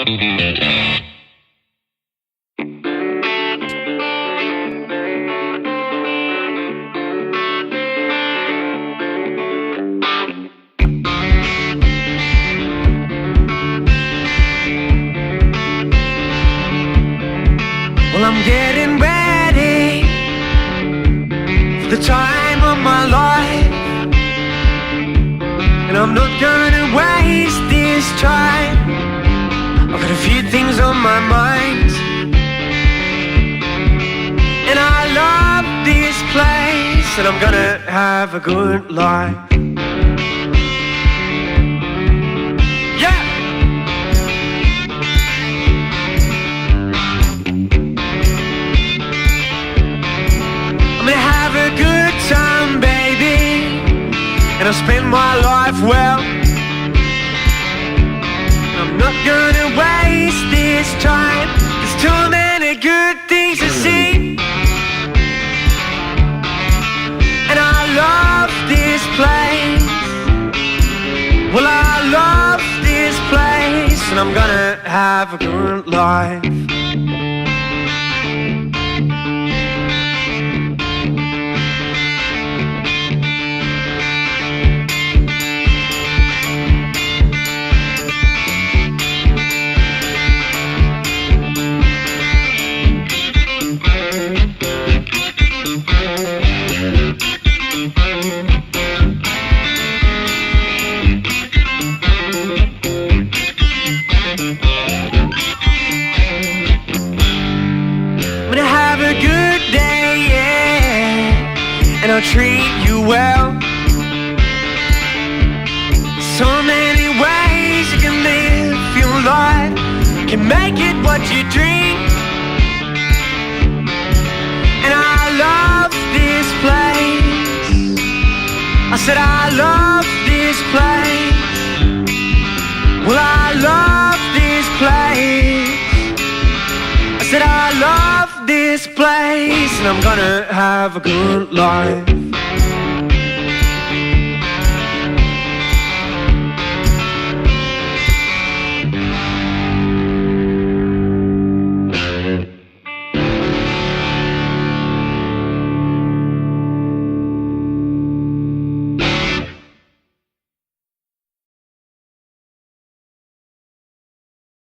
Well, I'm getting ready for the time of my life, and I'm not gonna waste this time. I've got a few things on my mind, and I love this place, and I'm gonna have a good life. Have a good time, baby, and I'll spend my life well. I'm not gonna waste this time. There's too many good things to see, and I love this place. Well, I love this place, and I'm gonna have a good life. And I'll treat you well. So many ways you can live your life, can make it what you dream. And I love this place. I said I love this place. Well, I love this place. I said I love this place, and I'm gonna have a good life.